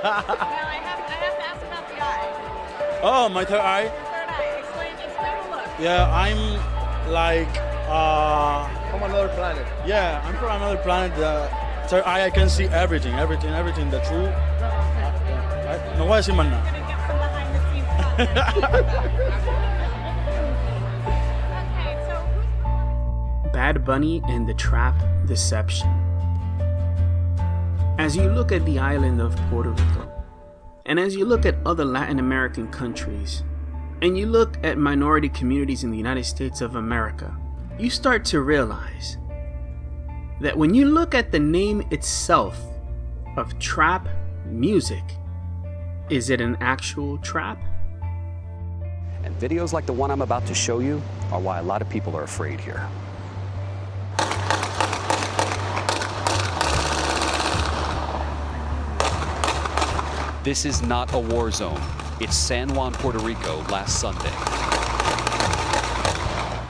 I have to ask about the eye. Oh, my third eye? Third eye. Explain the look. Yeah, I'm like... From another planet. Yeah, I'm from another planet. Third eye, I can see everything, the truth. No voy a decir más nada. I'm gonna get some behind the scenes stuff. Okay, so Bad Bunny and the Trap Deception. As you look at the island of Puerto Rico, and as you look at other Latin American countries, and you look at minority communities in the United States of America, you start to realize that when you look at the name itself of trap music, is it an actual trap? And videos like the one I'm about to show you are why a lot of people are afraid here. This is not a war zone. It's San Juan, Puerto Rico last Sunday.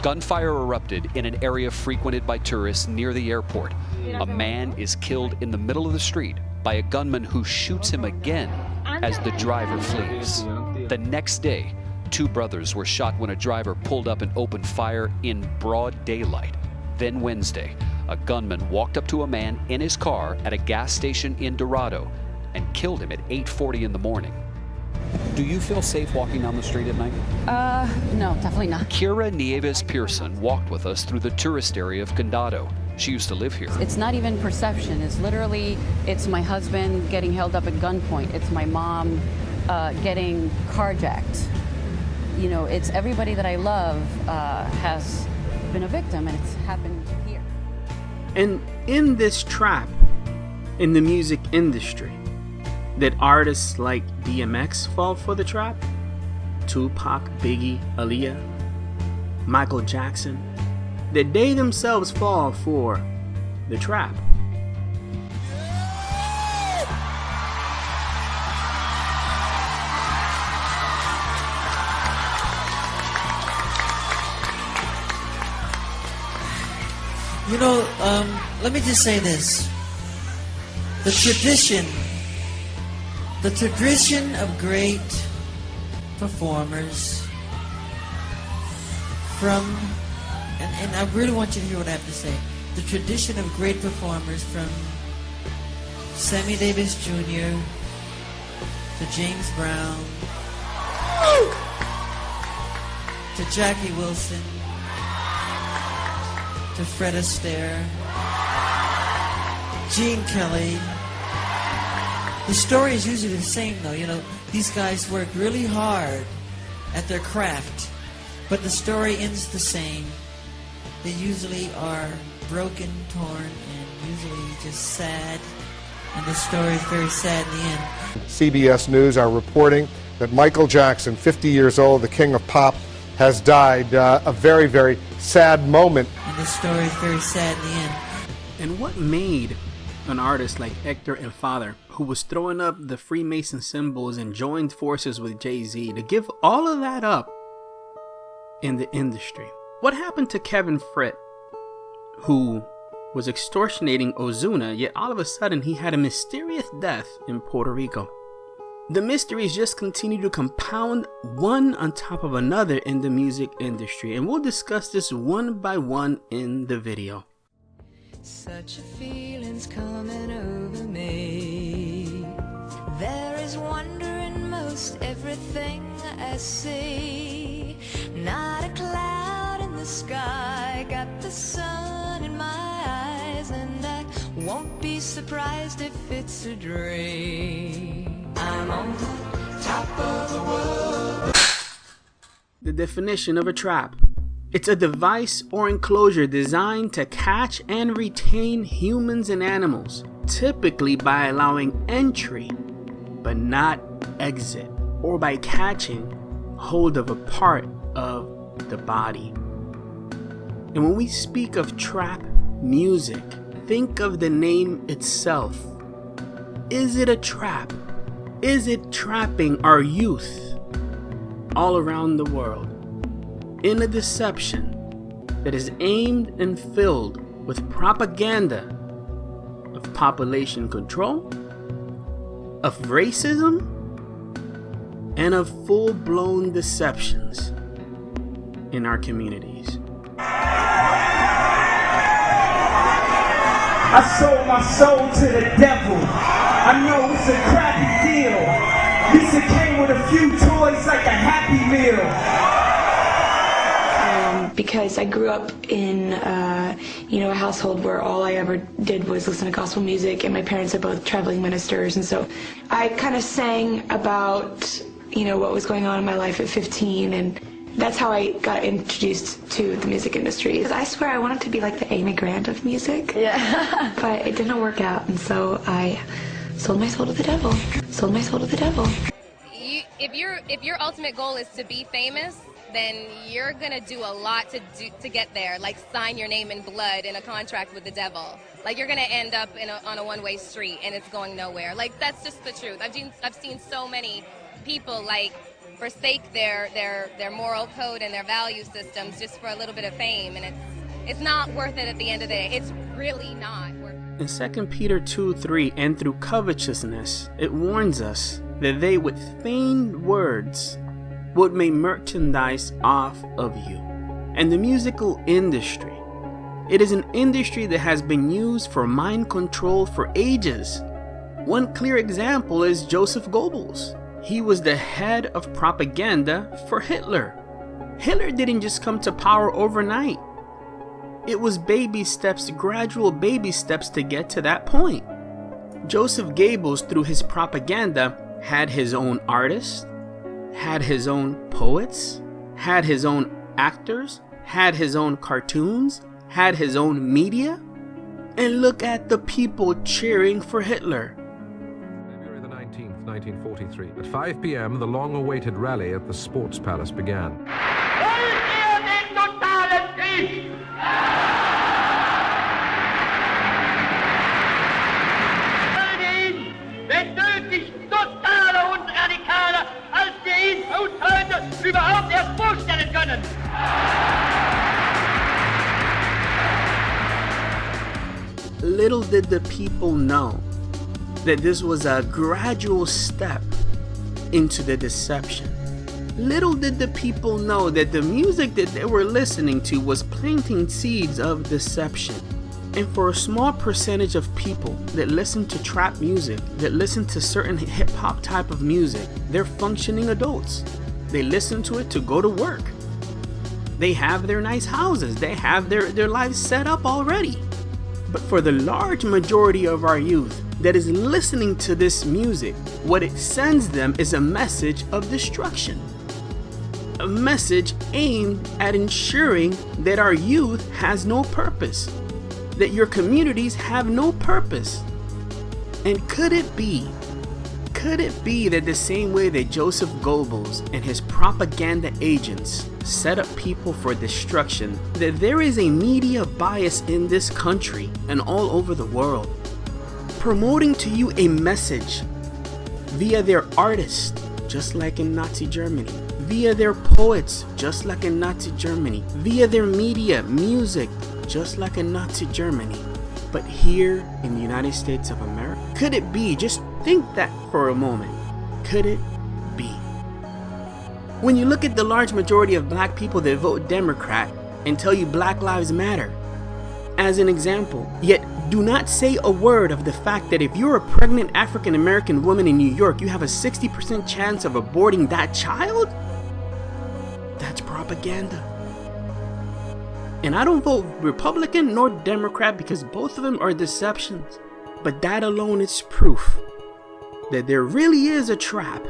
Gunfire erupted in an area frequented by tourists near the airport. A man is killed in the middle of the street by a gunman who shoots him again as the driver flees. The next day, 2 brothers were shot when a driver pulled up and opened fire in broad daylight. Then Wednesday, a gunman walked up to a man in his car at a gas station in Dorado and killed him at 8:40 in the morning. Do you feel safe walking down the street at night? No, definitely not. Kira Nieves Pearson walked with us through the tourist area of Condado. She used to live here. It's not even perception. It's literally, it's my husband getting held up at gunpoint. It's my mom getting carjacked. You know, it's everybody that I love has been a victim, and it's happened here. And in this trap, in the music industry, did artists like DMX fall for the trap? Tupac, Biggie, Aaliyah, Michael Jackson? Did they themselves fall for the trap? You know, let me just say this. The tradition of great performers from, and I really want you to hear what I have to say. The tradition of great performers from Sammy Davis Jr. to James Brown to Jackie Wilson to Fred Astaire, Gene Kelly. The story is usually the same, though. You know, these guys work really hard at their craft, but the story ends the same. They usually are broken, torn, and usually just sad, and the story is very sad in the end. CBS News are reporting that Michael Jackson, 50 years old, the king of pop, has died. A very, very sad moment. And the story is very sad in the end. And what made an artist like Hector El Father, who was throwing up the Freemason symbols and joined forces with Jay-Z, to give all of that up in the industry? What happened to Kevin Fritt, who was extortionating Ozuna, yet all of a sudden he had a mysterious death in Puerto Rico? The mysteries just continue to compound one on top of another in the music industry, and we'll discuss this one by one in the video. Such a feeling's coming over me. There is wonder in most everything I see. Not a cloud in the sky, got the sun in my eyes, and I won't be surprised if it's a dream. I'm on the top of the world. The definition of a trap. It's a device or enclosure designed to catch and retain humans and animals, typically by allowing entry, but not exit, or by catching hold of a part of the body. And when we speak of trap music, think of the name itself. Is it a trap? Is it trapping our youth all around the world in a deception that is aimed and filled with propaganda of population control of racism and of full-blown deceptions in our communities. I sold my soul to the devil. I know it's a crappy deal. At least it came with a few toys like a Happy Meal. Because I grew up in, a household where all I ever did was listen to gospel music, and my parents are both traveling ministers, and so I kind of sang about, what was going on in my life at 15, and that's how I got introduced to the music industry. Because I swear I wanted to be like the Amy Grant of music, but it didn't work out, and so I sold my soul to the devil. Sold my soul to the devil. If your ultimate goal is to be famous, then you're gonna do a lot to get there, like sign your name in blood in a contract with the devil. Like you're gonna end up on a one-way street and it's going nowhere. Like that's just the truth. I've seen so many people like forsake their moral code and their value systems just for a little bit of fame, and it's not worth it at the end of the day. It's really not worth it. In 2 Peter 2:3, and through covetousness, it warns us that they with feigned words would make merchandise off of you. And the musical industry, it is an industry that has been used for mind control for ages. One clear example is Joseph Goebbels. He was the head of propaganda for Hitler. Hitler didn't just come to power overnight. It was baby steps, gradual baby steps to get to that point. Joseph Goebbels, through his propaganda, had his own artists, had his own poets, had his own actors, had his own cartoons, had his own media. And look at the people cheering for Hitler. February the 19th, 1943. At 5 p.m., the long-awaited rally at the Sports Palace began. Little did the people know that this was a gradual step into the deception. Little did the people know that the music that they were listening to was planting seeds of deception. And for a small percentage of people that listen to trap music, that listen to certain hip-hop type of music, they're functioning adults. They listen to it to go to work. They have their nice houses. They have their lives set up already. But for the large majority of our youth that is listening to this music, what it sends them is a message of destruction. A message aimed at ensuring that our youth has no purpose, that your communities have no purpose. And could it be that the same way that Joseph Goebbels and his propaganda agents set up people for destruction, that there is a media bias in this country and all over the world, promoting to you a message via their artists, just like in Nazi Germany, via their poets, just like in Nazi Germany, via their media, music, just like in Nazi Germany. But here in the United States of America, could it be, just think that for a moment, could it be? When you look at the large majority of black people that vote Democrat and tell you Black Lives Matter, as an example, yet do not say a word of the fact that if you're a pregnant African American woman in New York, you have a 60% chance of aborting that child? That's propaganda. And I don't vote Republican nor Democrat because both of them are deceptions. But that alone is proof that there really is a trap,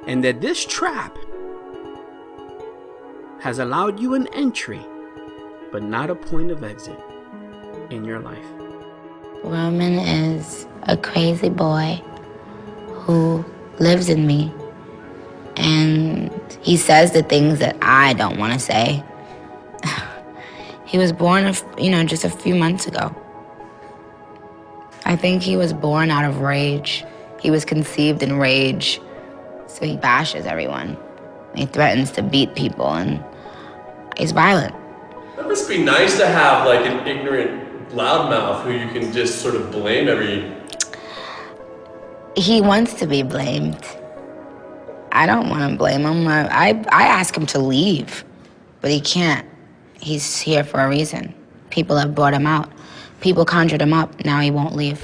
and that this trap has allowed you an entry, but not a point of exit in your life. Roman is a crazy boy who lives in me, and he says the things that I don't want to say. He was born, just a few months ago. I think he was born out of rage. He was conceived in rage, so he bashes everyone. He threatens to beat people, and he's violent. That must be nice to have like an ignorant loudmouth who you can just sort of blame every... He wants to be blamed. I don't want to blame him. I ask him to leave, but he can't. He's here for a reason. People have brought him out. People conjured him up. Now he won't leave.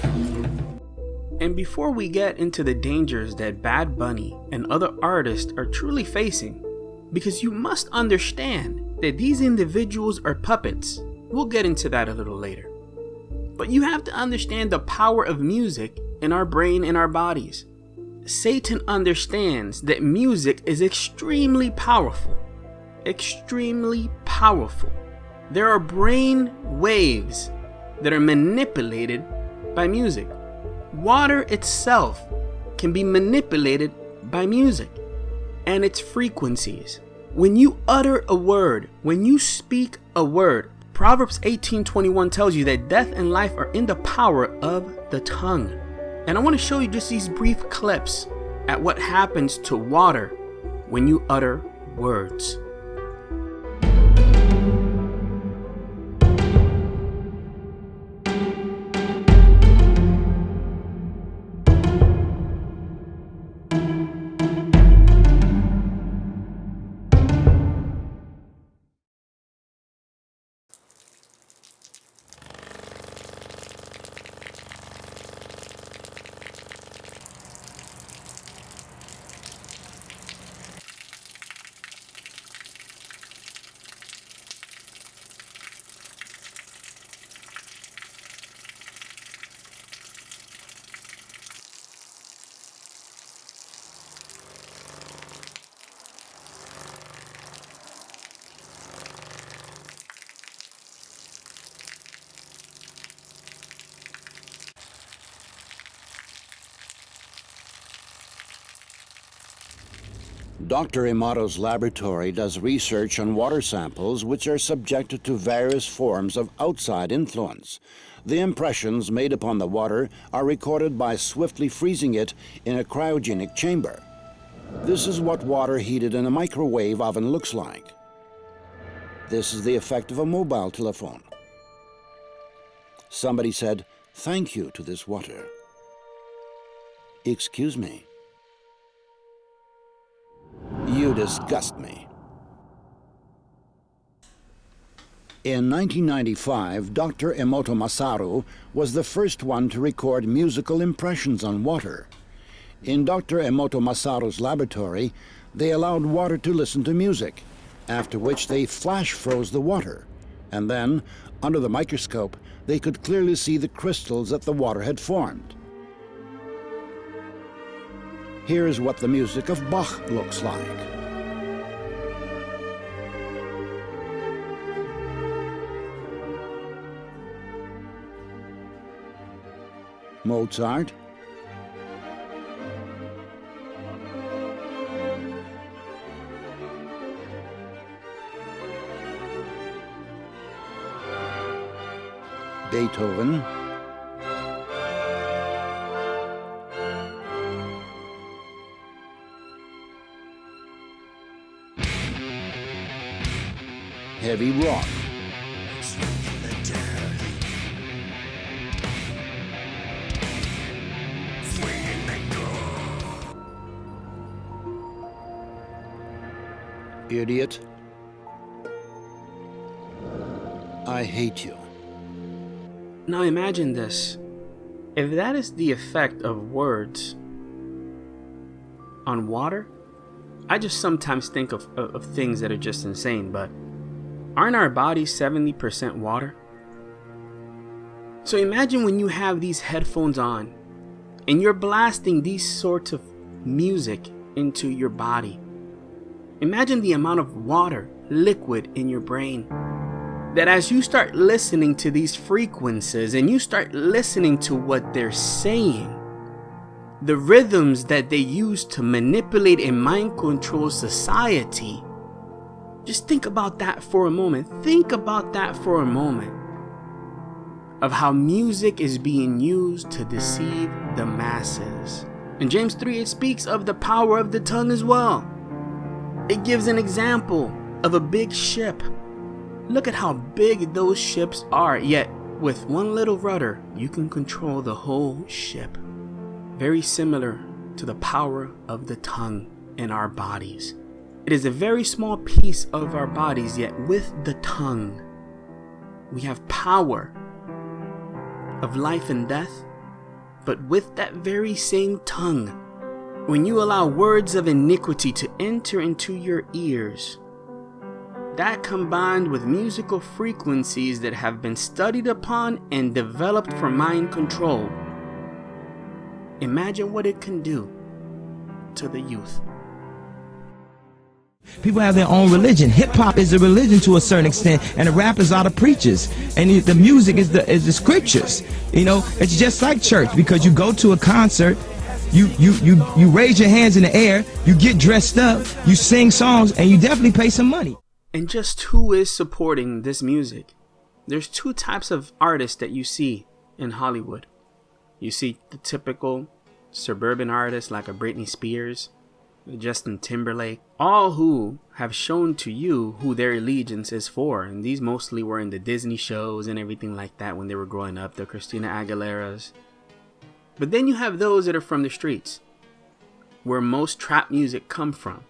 And before we get into the dangers that Bad Bunny and other artists are truly facing, because you must understand that these individuals are puppets. We'll get into that a little later. But you have to understand the power of music in our brain and our bodies. Satan understands that music is extremely powerful. Extremely powerful. There are brain waves that are manipulated by music. Water itself can be manipulated by music and its frequencies. When you utter a word, when you speak a word, Proverbs 18:21 tells you that death and life are in the power of the tongue. And I want to show you just these brief clips at what happens to water when you utter words. Dr. Amato's laboratory does research on water samples which are subjected to various forms of outside influence. The impressions made upon the water are recorded by swiftly freezing it in a cryogenic chamber. This is what water heated in a microwave oven looks like. This is the effect of a mobile telephone. Somebody said, "Thank you" to this water. Excuse me. You disgust me. In 1995, Dr. Emoto Masaru was the first one to record musical impressions on water. In Dr. Emoto Masaru's laboratory, they allowed water to listen to music, after which they flash froze the water, and then, under the microscope, they could clearly see the crystals that the water had formed. Here is what the music of Bach looks like. Mozart. Beethoven. Heavy rock. Idiot. I hate you. Now imagine this. If that is the effect of words on water, I just sometimes think of things that are just insane, but aren't our bodies 70% water? So imagine when you have these headphones on and you're blasting these sorts of music into your body. Imagine the amount of water, liquid in your brain. That as you start listening to these frequencies and you start listening to what they're saying, the rhythms that they use to manipulate and mind control society, just think about that for a moment. Think about that for a moment. Of how music is being used to deceive the masses. In James 3, it speaks of the power of the tongue as well. It gives an example of a big ship. Look at how big those ships are, yet with one little rudder, you can control the whole ship. very similar to the power of the tongue in our bodies. It is a very small piece of our bodies, yet with the tongue, we have power of life and death. But with that very same tongue, when you allow words of iniquity to enter into your ears, that combined with musical frequencies that have been studied upon and developed for mind control, imagine what it can do to the youth. People have their own religion. Hip-hop is a religion to a certain extent, and the rappers are the preachers, and the music is the scriptures. You know, it's just like church, because you go to a concert, you raise your hands in the air, you get dressed up, you sing songs, and you definitely pay some money. And just who is supporting this music? There's two types of artists that you see in Hollywood. You see the typical suburban artists like a Britney Spears, Justin Timberlake, all who have shown to you who their allegiance is for. And these mostly were in the Disney shows and everything like that when they were growing up, the Christina Aguileras. But then you have those that are from the streets, where most trap music come from.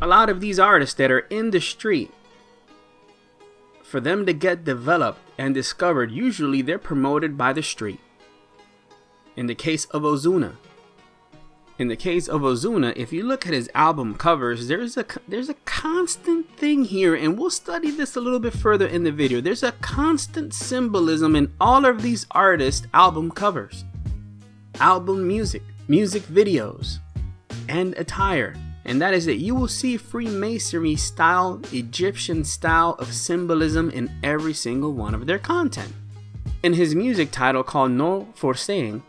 A lot of these artists that are in the street, for them to get developed and discovered, usually they're promoted by the street. In the case of Ozuna, if you look at his album covers, there's a constant thing here, and we'll study this a little bit further in the video. There's a constant symbolism in all of these artists' album covers, album music videos, and attire. And that is that you will see Freemasonry style, Egyptian style of symbolism in every single one of their content. In his music title called No Forcing,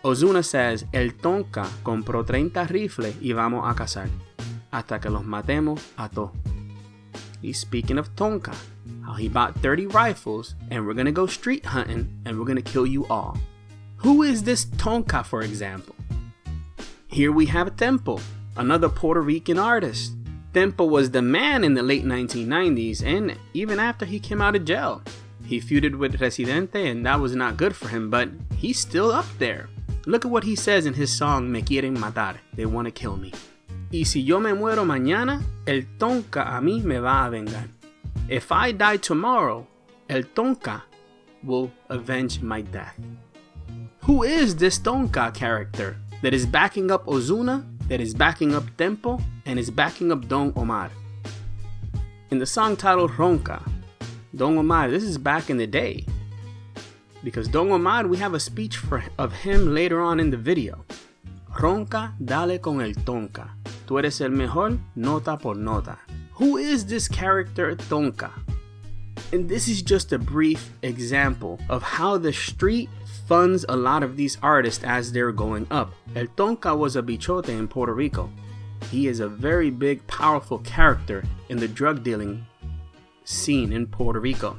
Ozuna says, El Tonka compró 30 rifles y vamos a cazar, hasta que los matemos a todos. He's speaking of Tonka, how he bought 30 rifles and we're gonna go street hunting and we're gonna kill you all. Who is this Tonka, for example? Here we have Tempo, another Puerto Rican artist. Tempo was the man in the late 1990s, and even after he came out of jail. He feuded with Residente and that was not good for him, but he's still up there. Look at what he says in his song Me Quieren Matar, They Want to Kill Me. Y si yo me muero mañana, el Tonka a mí me va a vengar. If I die tomorrow, el Tonka will avenge my death. Who is this Tonka character that is backing up Ozuna, that is backing up Tempo, and is backing up Don Omar? In the song titled Ronca, Don Omar, this is back in the day. Because Don Omar, we have a speech of him later on in the video. Ronca, dale con el Tonka. Tú eres el mejor, nota por nota. Who is this character Tonka? And this is just a brief example of how the street funds a lot of these artists as they're going up. El Tonka was a bichote in Puerto Rico. He is a very big, powerful character in the drug dealing scene in Puerto Rico.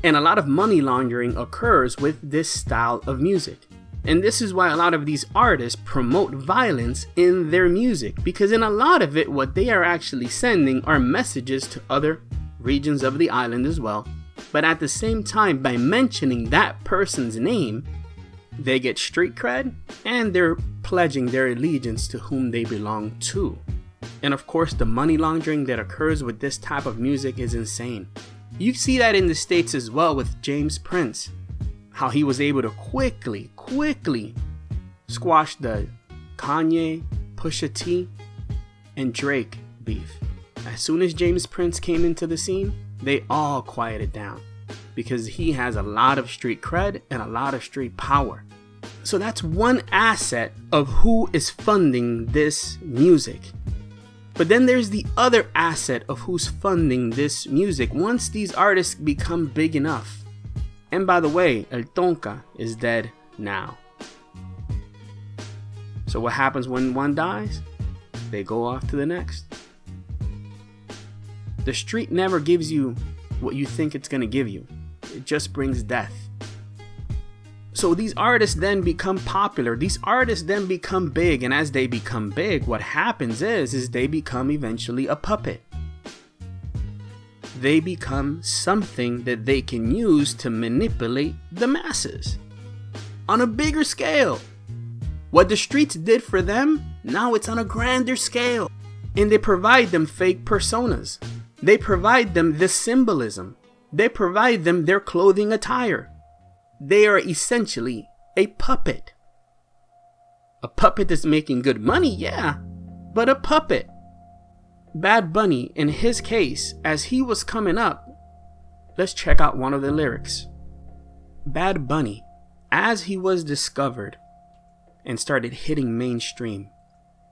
And a lot of money laundering occurs with this style of music. And this is why a lot of these artists promote violence in their music, because in a lot of it, what they are actually sending are messages to other regions of the island as well. But at the same time, by mentioning that person's name, they get street cred and they're pledging their allegiance to whom they belong to. And of course, the money laundering that occurs with this type of music is insane. You see that in the States as well with James Prince, how he was able to quickly squash the Kanye, Pusha T, and Drake beef. As soon as James Prince came into the scene, they all quieted down because he has a lot of street cred and a lot of street power. So that's one asset of who is funding this music. But then there's the other asset of who's funding this music once these artists become big enough. And by the way, El Tonka is dead now. So what happens when one dies? They go off to the next. The street never gives you what you think it's going to give you. It just brings death. So these artists then become popular. These artists then become big. And as they become big, what happens is they become eventually a puppet. They become something that they can use to manipulate the masses on a bigger scale. What the streets did for them, now it's on a grander scale. And they provide them fake personas. They provide them the symbolism. They provide them their clothing attire. They are essentially a puppet. A puppet that's making good money, yeah, but a puppet. Bad Bunny, in his case, as he was coming up, let's check out one of the lyrics. Bad Bunny, as he was discovered and started hitting mainstream,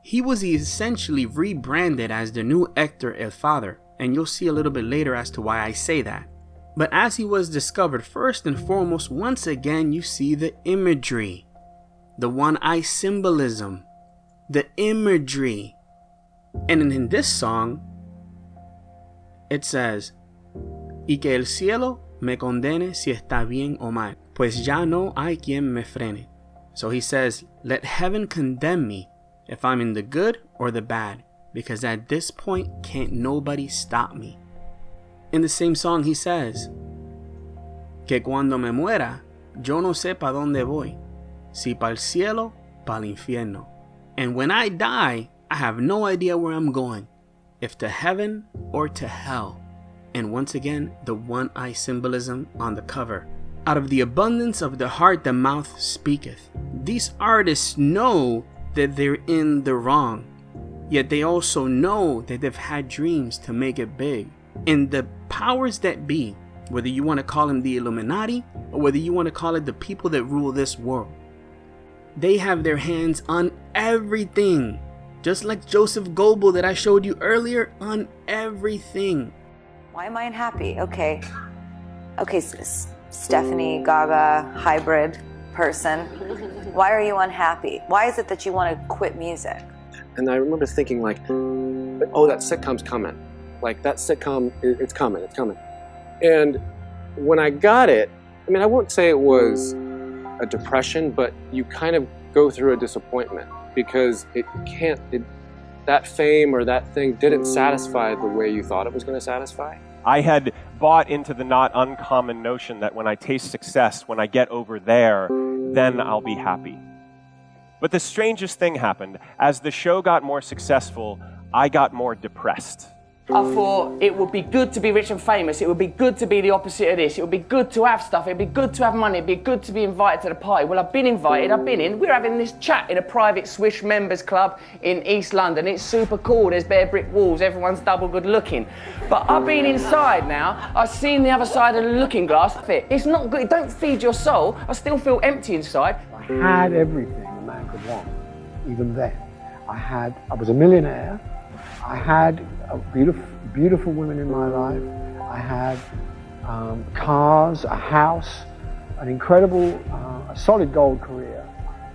he was essentially rebranded as the new Hector el Father, and you'll see a little bit later as to why I say that. But as he was discovered, first and foremost, once again, you see the imagery, the one-eye symbolism, the imagery. And in this song, it says, y que el cielo me condene si está bien o mal, pues ya no hay quien me frene. So he says, let heaven condemn me if I'm in the good or the bad, because at this point, can't nobody stop me. In the same song, he says, que cuando me muera, yo no sé pa' dónde voy, si pa'l cielo, pa'l infierno. And when I die, I have no idea where I'm going, if to heaven or to hell. And once again, the one-eye symbolism on the cover. Out of the abundance of the heart, the mouth speaketh. These artists know that they're in the wrong, yet they also know that they've had dreams to make it big. And the powers that be, whether you want to call them the Illuminati or whether you want to call it the people that rule this world, they have their hands on everything. Just like Joseph Goebbels that I showed you earlier, on everything. Why am I unhappy? Okay, Stephanie Gaga hybrid person. Why are you unhappy? Why is it that you want to quit music? And I remember thinking like, oh, that sitcom's coming. Like that sitcom, it's coming. And when I got it, I mean, I won't say it was a depression, but you kind of go through a disappointment because that fame or that thing didn't satisfy the way you thought it was going to satisfy. I had bought into the not uncommon notion that when I taste success, when I get over there, then I'll be happy. But the strangest thing happened. As the show got more successful, I got more depressed. I thought it would be good to be rich and famous. It would be good to be the opposite of this. It would be good to have stuff. It'd be good to have money. It'd be good to be invited to the party. Well, I've been invited. I've been in. We're having this chat in a private Swish members club in East London. It's super cool. There's bare brick walls. Everyone's double good looking. But I've been inside now. I've seen the other side of the looking glass. It's not good. It don't feed your soul. I still feel empty inside. I had everything a man could want, even then. I was a millionaire. I had beautiful women in my life. I had cars, a house, an incredible, a solid gold career,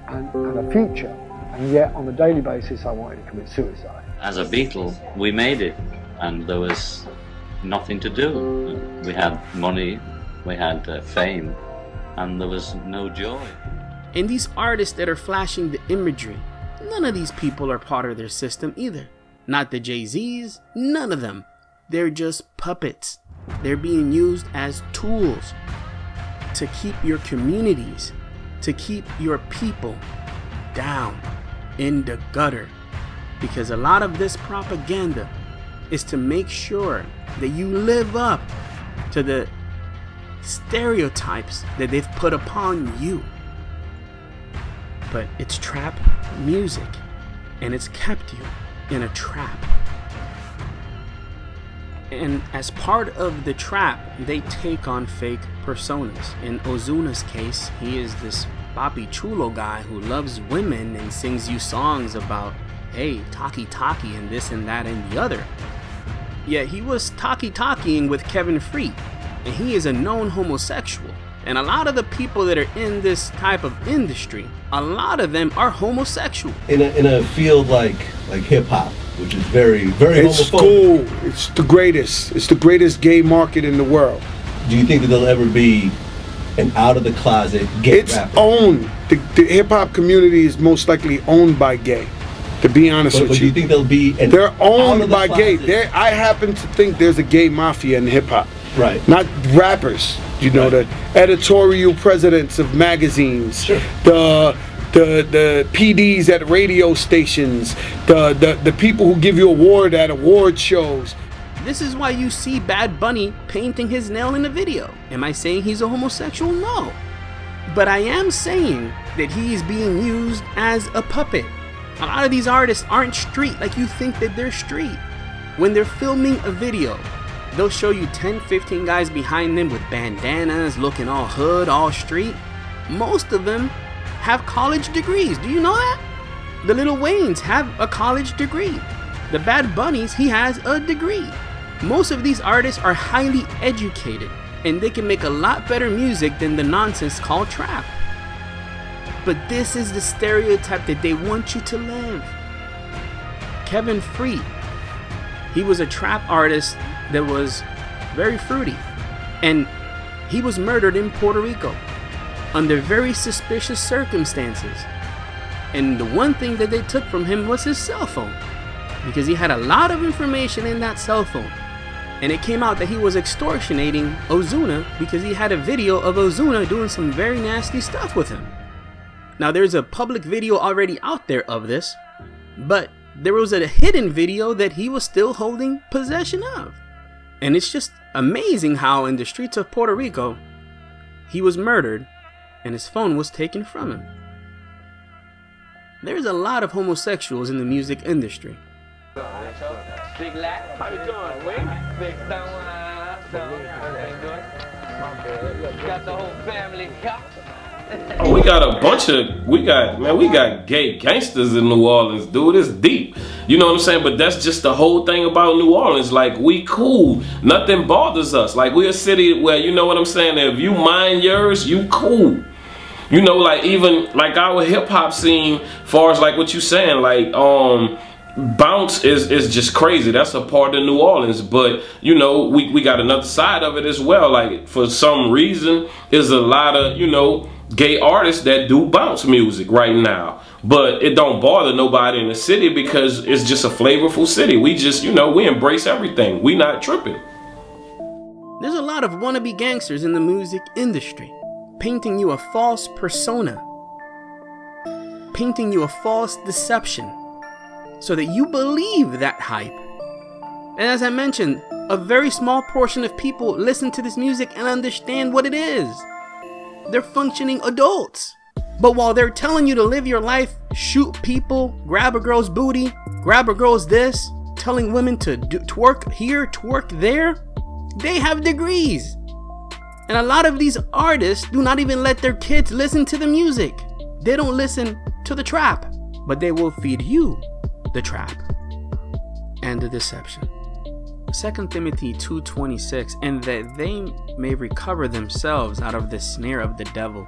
and a future. And yet, on a daily basis, I wanted to commit suicide. As a Beatle, we made it, and there was nothing to do. We had money, we had fame, and there was no joy. And these artists that are flashing the imagery, none of these people are part of their system either. Not the Jay-Z's, none of them. They're just puppets. They're being used as tools to keep your communities, to keep your people down in the gutter. Because a lot of this propaganda is to make sure that you live up to the stereotypes that they've put upon you. But it's trap music, and it's kept you in a trap. And as part of the trap, they take on fake personas. In Ozuna's case, he is this papi chulo guy who loves women and sings you songs about, hey, talkie and this and that and the other. Yet he was talking with Kevin Free, and he is a known homosexual. And a lot of the people that are in this type of industry, a lot of them are homosexual. In a field like hip hop, which is very, very homophobic. Cool. It's the greatest. It's the greatest gay market in the world. Do you think that there'll ever be an out of the closet gay rapper? It's owned. The hip hop community is most likely owned by gay. To be honest with you. But do you think there'll be an They're owned by closet? gay. I happen to think there's a gay mafia in hip hop. Right. Not rappers. You know, the editorial presidents of magazines, sure. the the PDs at radio stations, the people who give you award at award shows. This is why you see Bad Bunny painting his nail in the video. Am I saying he's a homosexual? No. But I am saying that he's being used as a puppet. A lot of these artists aren't street like you think that they're street. When they're filming a video, they'll show you 10, 15 guys behind them with bandanas, looking all hood, all street. Most of them have college degrees. Do you know that? The Lil Waynes have a college degree. The Bad Bunnies, he has a degree. Most of these artists are highly educated, and they can make a lot better music than the nonsense called trap. But this is the stereotype that they want you to live. Kevin Free, he was a trap artist that was very fruity, and he was murdered in Puerto Rico under very suspicious circumstances. And the one thing that they took from him was his cell phone, because he had a lot of information in that cell phone. And it came out that he was extortionating Ozuna because he had a video of Ozuna doing some very nasty stuff with him. Now there's a public video already out there of this, but there was a hidden video that he was still holding possession of. And it's just amazing how in the streets of Puerto Rico, he was murdered and his phone was taken from him. There's a lot of homosexuals in the music industry. Big Lack, how you doing, Wig? Big got the whole family cut. Oh, we got a bunch of, we got gay gangsters in New Orleans, dude. It's deep. You know what I'm saying? But that's just the whole thing about New Orleans. Like, we cool. Nothing bothers us. Like, we're a city where, you know what I'm saying? If you mind yours, you cool. You know, like, even, like, our hip-hop scene, far as, like, what you saying, like, bounce is just crazy. That's a part of New Orleans. But, you know, we got another side of it as well. Like, for some reason, there's a lot of, you know, gay artists that do bounce music right now. But it don't bother nobody in the city because it's just a flavorful city. We just, you know, we embrace everything. We not tripping. There's a lot of wannabe gangsters in the music industry, painting you a false persona, painting you a false deception, so that you believe that hype. And as I mentioned, a very small portion of people listen to this music and understand what it is. They're functioning adults. But while they're telling you to live your life, shoot people, grab a girl's booty, grab a girl's this, telling women to twerk here, twerk there, they have degrees. And a lot of these artists do not even let their kids listen to the music. They don't listen to the trap, but they will feed you the trap and the deception. 2 Timothy 2:26, and that they may recover themselves out of the snare of the devil,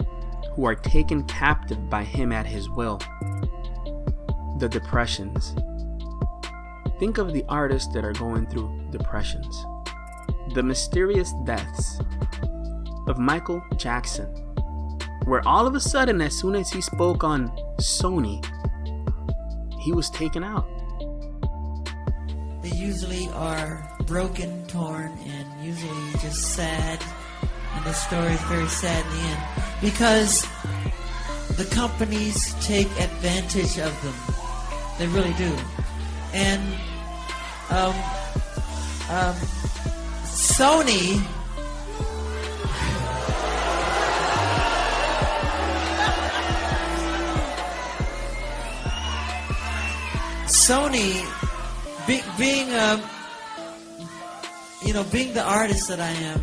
who are taken captive by him at his will. The depressions. Think of the artists that are going through depressions. The mysterious deaths of Michael Jackson, where all of a sudden, as soon as he spoke on Sony, he was taken out. They usually are broken, torn, and usually just sad. And the story is very sad in the end. Because the companies take advantage of them. They really do. And Sony, being the artist that I am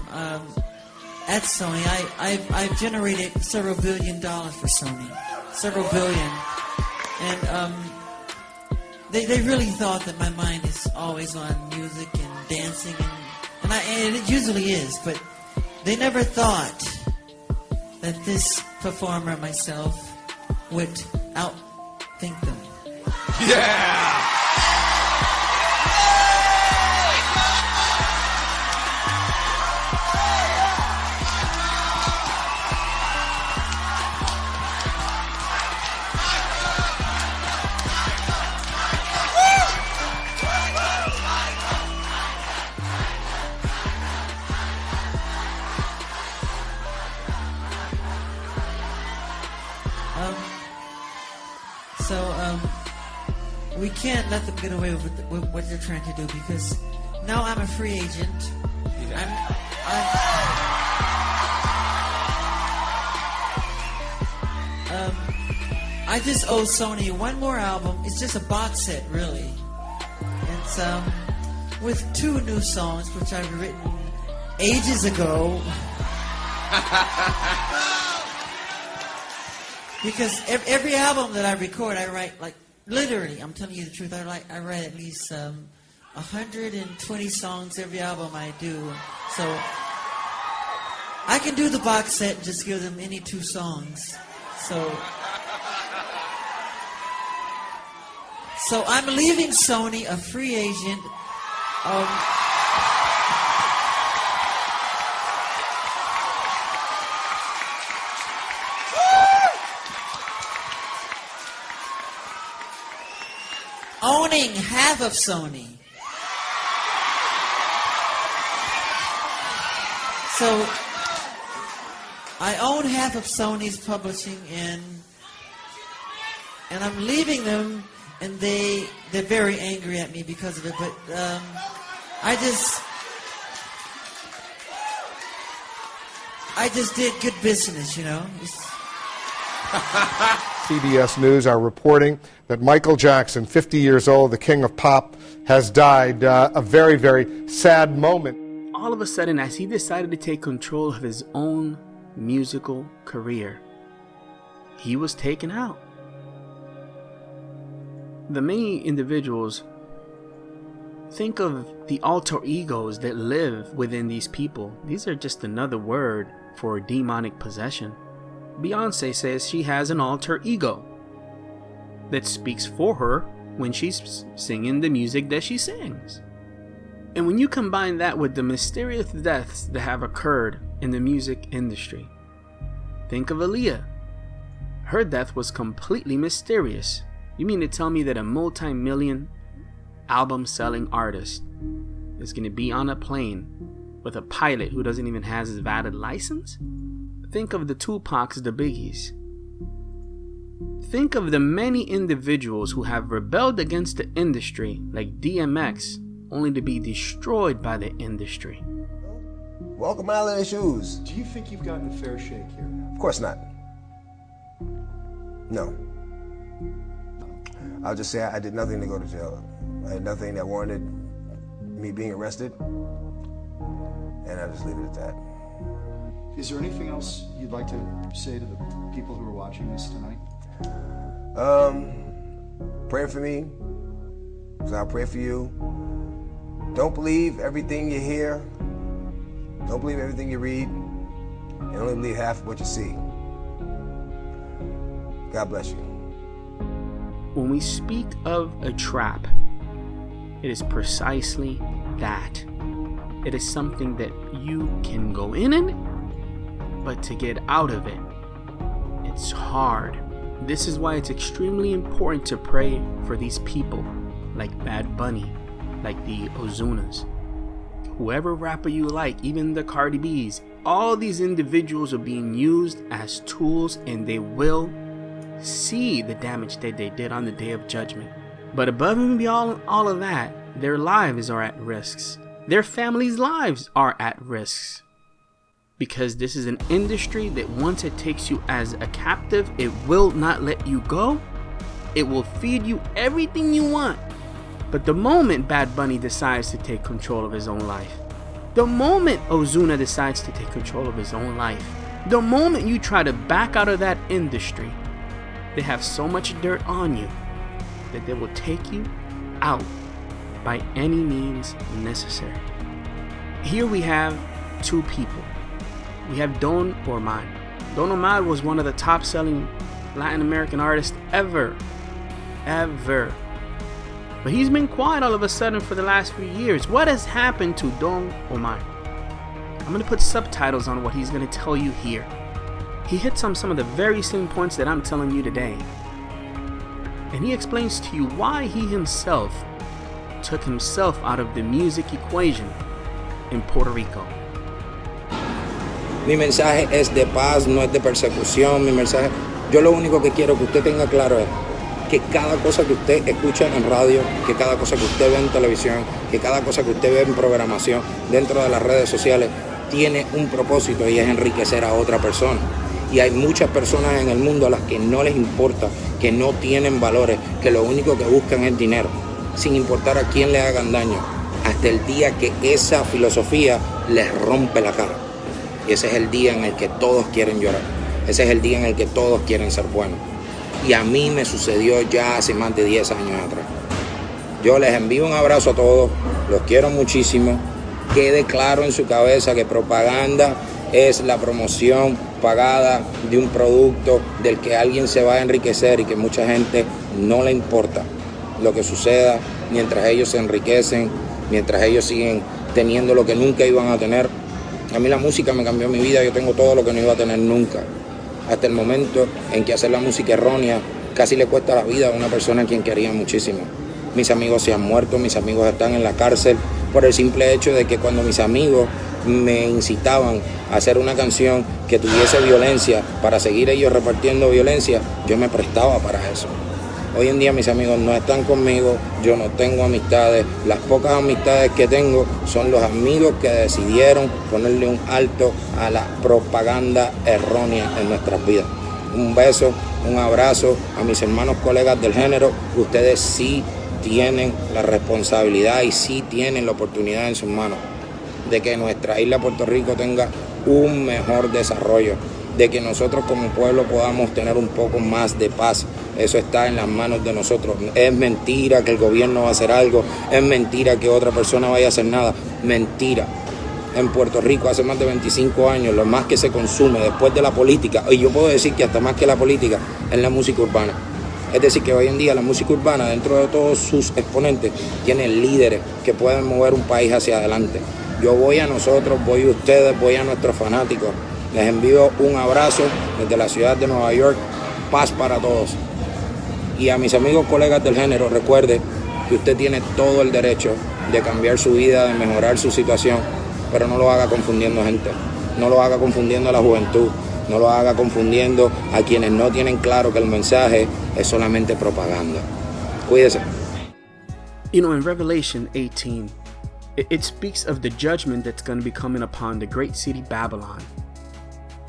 at Sony, I've generated several $1 billion for Sony, several billion, and they really thought that my mind is always on music and dancing, and it usually is, but they never thought that this performer myself would outthink them. Yeah! we can't let them get away with what they're trying to do, because now I'm a free agent. I just owe Sony one more album. It's just a box set, really. It's with 2 new songs, which I've written ages ago. Because every album that I record, I write, like, literally, I'm telling you the truth, I write at least 120 songs every album I do. So I can do the box set and just give them any 2 songs. So I'm leaving Sony a free agent. Owning half of Sony. So I own half of Sony's publishing, and I'm leaving them, and they're very angry at me because of it. But I just did good business, you know. CBS News are reporting that Michael Jackson, 50 years old, the king of pop, has died. A very, very sad moment. All of a sudden, as he decided to take control of his own musical career, he was taken out. The many individuals, think of the alter egos that live within these people. These are just another word for demonic possession. Beyonce says she has an alter ego that speaks for her when she's singing the music that she sings. And when you combine that with the mysterious deaths that have occurred in the music industry, think of Aaliyah. Her death was completely mysterious. You mean to tell me that a multi-million album selling artist is going to be on a plane with a pilot who doesn't even have his valid license? Think of the Tupacs, the Biggies. Think of the many individuals who have rebelled against the industry, like DMX, only to be destroyed by the industry. Walk a mile in his shoes. Do you think you've gotten a fair shake here? Of course not. No. I'll just say I did nothing to go to jail. I had nothing that warranted me being arrested, and I'll just leave it at that. Is there anything else you'd like to say to the people who are watching this tonight? Pray for me, because I'll pray for you. Don't believe everything you hear. Don't believe everything you read. And only believe half of what you see. God bless you. When we speak of a trap, it is precisely that. It is something that you can go in it, but to get out of it, it's hard. This is why it's extremely important to pray for these people like Bad Bunny, like the Ozunas, whoever rapper you like, even the Cardi B's. All these individuals are being used as tools, and they will see the damage that they did on the day of judgment. But above and beyond all of that, their lives are at risks. Their families' lives are at risks. Because this is an industry that once it takes you as a captive, it will not let you go. It will feed you everything you want. But the moment Bad Bunny decides to take control of his own life, the moment Ozuna decides to take control of his own life, the moment you try to back out of that industry, they have so much dirt on you that they will take you out by any means necessary. Here we have 2 people. We have Don Omar. Don Omar was one of the top selling Latin American artists ever. But he's been quiet all of a sudden for the last few years. What has happened to Don Omar? I'm going to put subtitles on what he's going to tell you here. He hits on some of the very same points that I'm telling you today. And he explains to you why he himself took himself out of the music equation in Puerto Rico. Mi mensaje es de paz, no es de persecución. Mi mensaje, yo lo único que quiero que usted tenga claro es que cada cosa que usted escucha en radio, que cada cosa que usted ve en televisión, que cada cosa que usted ve en programación dentro de las redes sociales tiene un propósito y es enriquecer a otra persona. Y hay muchas personas en el mundo a las que no les importa, que no tienen valores, que lo único que buscan es dinero, sin importar a quién le hagan daño, hasta el día que esa filosofía les rompe la cara. Y ese es el día en el que todos quieren llorar. Ese es el día en el que todos quieren ser buenos. Y a mí me sucedió ya hace más de 10 años atrás. Yo les envío un abrazo a todos, los quiero muchísimo. Quede claro en su cabeza que propaganda es la promoción pagada de un producto del que alguien se va a enriquecer y que mucha gente no le importa lo que suceda mientras ellos se enriquecen, mientras ellos siguen teniendo lo que nunca iban a tener. A mí la música me cambió mi vida, yo tengo todo lo que no iba a tener nunca. Hasta el momento en que hacer la música errónea casi le cuesta la vida a una persona a quien quería muchísimo. Mis amigos se han muerto, mis amigos están en la cárcel por el simple hecho de que cuando mis amigos me incitaban a hacer una canción que tuviese violencia para seguir ellos repartiendo violencia, yo me prestaba para eso. Hoy en día mis amigos no están conmigo, yo no tengo amistades, las pocas amistades que tengo son los amigos que decidieron ponerle un alto a la propaganda errónea en nuestras vidas. Un beso, un abrazo a mis hermanos colegas del género, ustedes sí tienen la responsabilidad y sí tienen la oportunidad en sus manos de que nuestra isla Puerto Rico tenga un mejor desarrollo, de que nosotros como pueblo podamos tener un poco más de paz. Eso está en las manos de nosotros. Es mentira que el gobierno va a hacer algo, es mentira que otra persona vaya a hacer nada, mentira. En Puerto Rico hace más de 25 años lo más que se consume después de la política, y yo puedo decir que hasta más que la política, es la música urbana. Es decir, que hoy en día la música urbana, dentro de todos sus exponentes, tiene líderes que pueden mover un país hacia adelante. Yo voy a nosotros, voy a ustedes, voy a nuestros fanáticos. Les envío un abrazo desde la ciudad de Nueva York. Paz para todos. Y a mis amigos colegas del género, recuerde que usted tiene todo el derecho de cambiar su vida, de mejorar su situación, pero no lo haga confundiendo gente. No lo haga confundiendo a la juventud. No lo haga confundiendo a quienes no tienen claro que el mensaje es solamente propaganda. Cuídese. You know, in Revelation 18, it speaks of the judgment that's going to be coming upon the great city Babylon.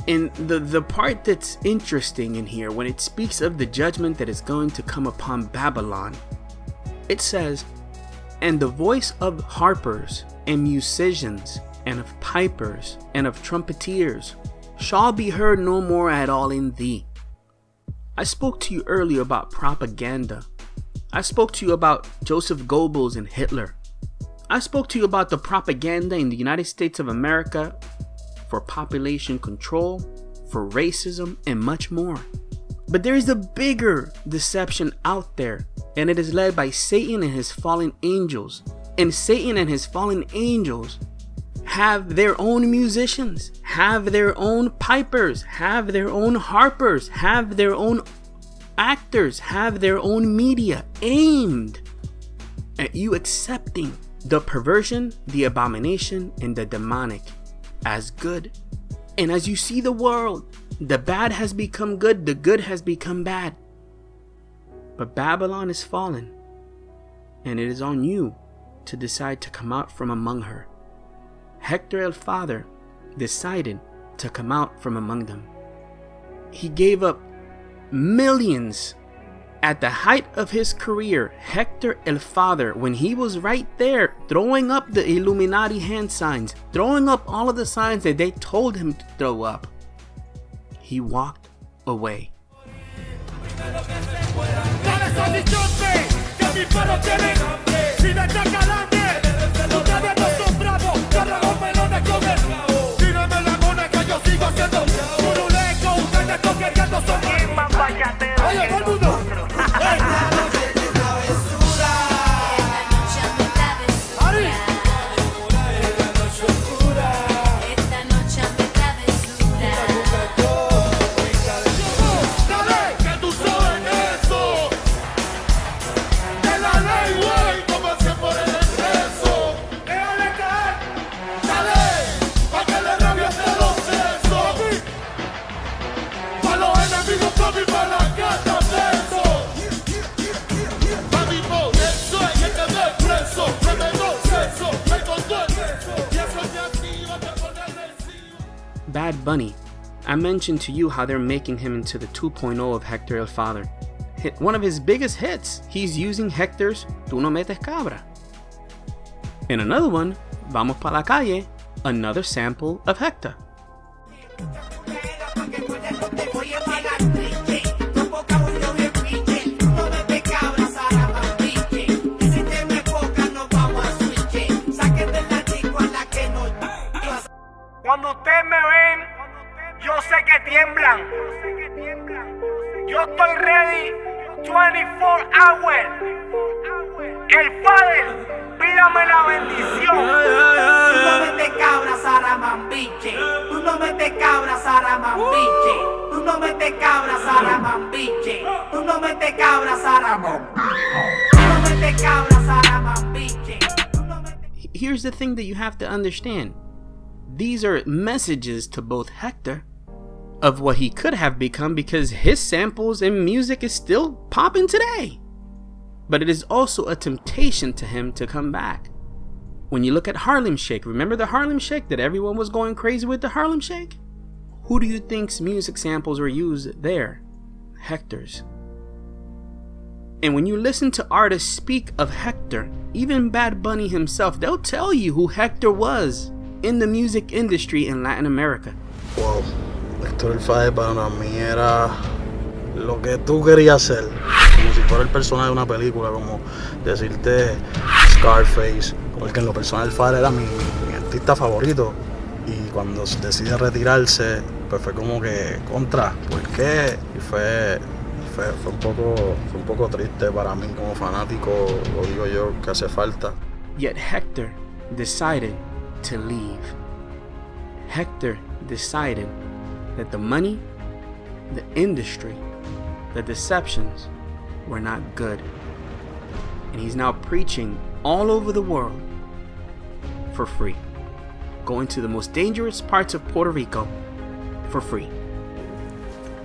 And the part that's interesting in here, when it speaks of the judgment that is going to come upon Babylon, it says, "And the voice of harpers and musicians and of pipers and of trumpeters shall be heard no more at all in thee." I spoke to you earlier about propaganda. I spoke to you about Joseph Goebbels and Hitler. I spoke to you about the propaganda in the United States of America for population control, for racism, and much more. But there is a bigger deception out there, and it is led by Satan and his fallen angels. And Satan and his fallen angels have their own musicians, have their own pipers, have their own harpers, have their own actors, have their own media aimed at you accepting the perversion, the abomination, and the demonic as good. And as you see the world, the bad has become good, the good has become bad. But Babylon is fallen, and it is on you to decide to come out from among her. Hector el Father decided to come out from among them. He gave up millions. At the height of his career, Hector el Father, when he was right there throwing up the Illuminati hand signs, throwing up all of the signs that they told him to throw up, he walked away. Que tú sabes eso, de la ley, güey. Bad Bunny. I mentioned to you how they're making him into the 2.0 of Hector el Father. One of his biggest hits, he's using Hector's Tú no metes cabra. In another one, Vamos pa la calle, another sample of Hector. Cuando ustedes me ven, yo sé que tiemblan. Yo estoy ready 24 hours. El Padre, pídame la bendición. Tú no metes cabra, Saramambiche. Tú no metes cabra, Saramambiche. Tú no metes cabra, Saramambiche. Tú no metes cabra, Saramambiche. Tú no metes cabra, Saramambiche. Here's the thing that you have to understand. These are messages to both Hector of what he could have become, because his samples and music is still popping today. But it is also a temptation to him to come back. When you look at Harlem Shake, remember the Harlem Shake that everyone was going crazy with the Harlem Shake? Who do you think's music samples were used there? Hector's. And when you listen to artists speak of Hector, even Bad Bunny himself, they'll tell you who Hector was in the music industry in Latin America. Wow, Hector el Father para mí era lo que tú querías ser, como si fuera el personaje de una película, como decirte Scarface, porque en lo personal el Father era mi artista favorito, y cuando decide retirarse, pues fue como que contra, ¿por qué? Y fue un poco triste para mí como fanático, lo digo yo, que hace falta. Yet Hector decided to leave. Hector decided that the money, the industry, the deceptions were not good. And he's now preaching all over the world for free. Going to the most dangerous parts of Puerto Rico for free.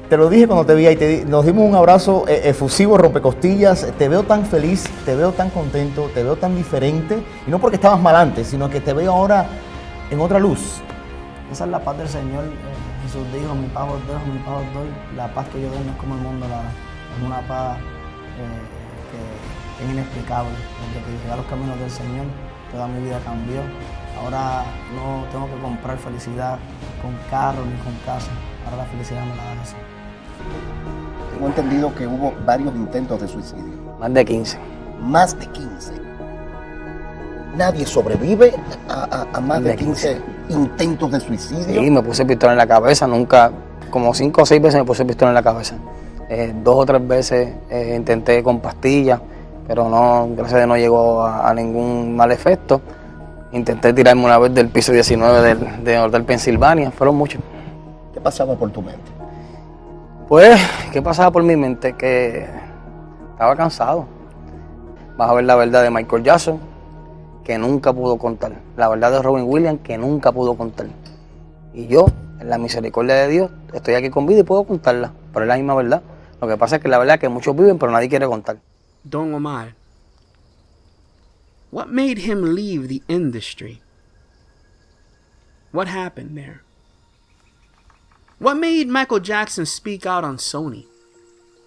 Te lo dije cuando te vi ahí, nos dimos un abrazo efusivo, rompecostillas. Te veo tan feliz, te veo tan contento, te veo tan diferente. Y no porque estabas mal antes, sino que te veo ahora en otra luz. Esa es la paz del Señor. Jesús dijo, mi paz os dejo, mi paz os doy. La paz que yo doy no es como el mundo la da. Es una paz que es inexplicable. Desde que llegué a los caminos del Señor, toda mi vida cambió. Ahora no tengo que comprar felicidad con carro ni con casa. Ahora la felicidad me la da Jesús. Tengo entendido que hubo varios intentos de suicidio. Más de 15. Más de 15. Nadie sobrevive a más de 15 intentos de suicidio. Sí, me puse pistola en la cabeza, nunca, como 5 o 6 veces me puse pistola en la cabeza. 2 o 3 veces intenté con pastillas, pero no, gracias a Dios no llegó a ningún mal efecto. Intenté tirarme una vez del piso 19 del Hotel Pensilvania, fueron muchos. ¿Qué pasaba por tu mente? Pues, ¿qué pasaba por mi mente? Que estaba cansado. Vas a ver la verdad de Michael Jackson, que nunca pudo contar. La verdad de Robin Williams, que nunca pudo contar. Y yo, en la misericordia de Dios, estoy aquí con vida y puedo contarla. Pero es la misma verdad. Lo que pasa es que la verdad es que muchos viven, pero nadie quiere contar. Don Omar, what made him leave the industry? What happened there? What made Michael Jackson speak out on Sony?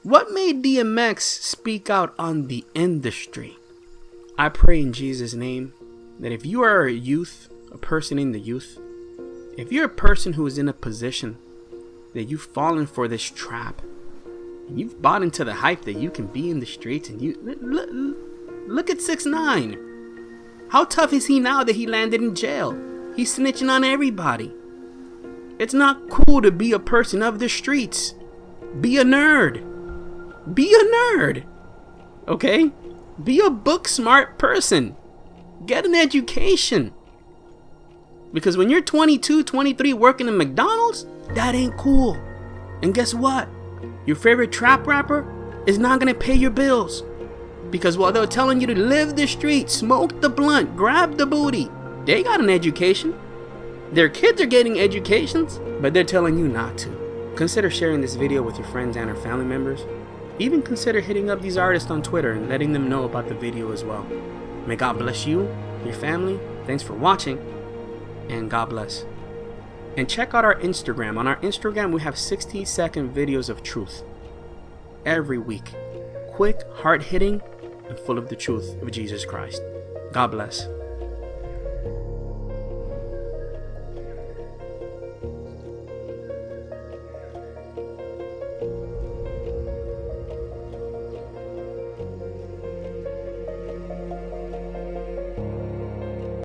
What made DMX speak out on the industry? I pray in Jesus' name that if you are a youth, a person in the youth, if you're a person who is in a position that you've fallen for this trap, and you've bought into the hype that you can be in the streets, and you look at 6ix9ine. How tough is he now that he landed in jail? He's snitching on everybody. It's not cool to be a person of the streets. Be a nerd. Be a nerd. Okay? Be a book smart person. Get an education. Because when you're 22, 23 working in McDonald's, that ain't cool. And guess what? Your favorite trap rapper is not gonna pay your bills. Because while they're telling you to live the street, smoke the blunt, grab the booty, they got an education. Their kids are getting educations, but they're telling you not to. Consider sharing this video with your friends and or family members. Even consider hitting up these artists on Twitter and letting them know about the video as well. May God bless you, your family. Thanks for watching, and God bless. And check out our Instagram. On our Instagram, we have 60-second videos of truth every week. Quick, hard-hitting, and full of the truth of Jesus Christ. God bless.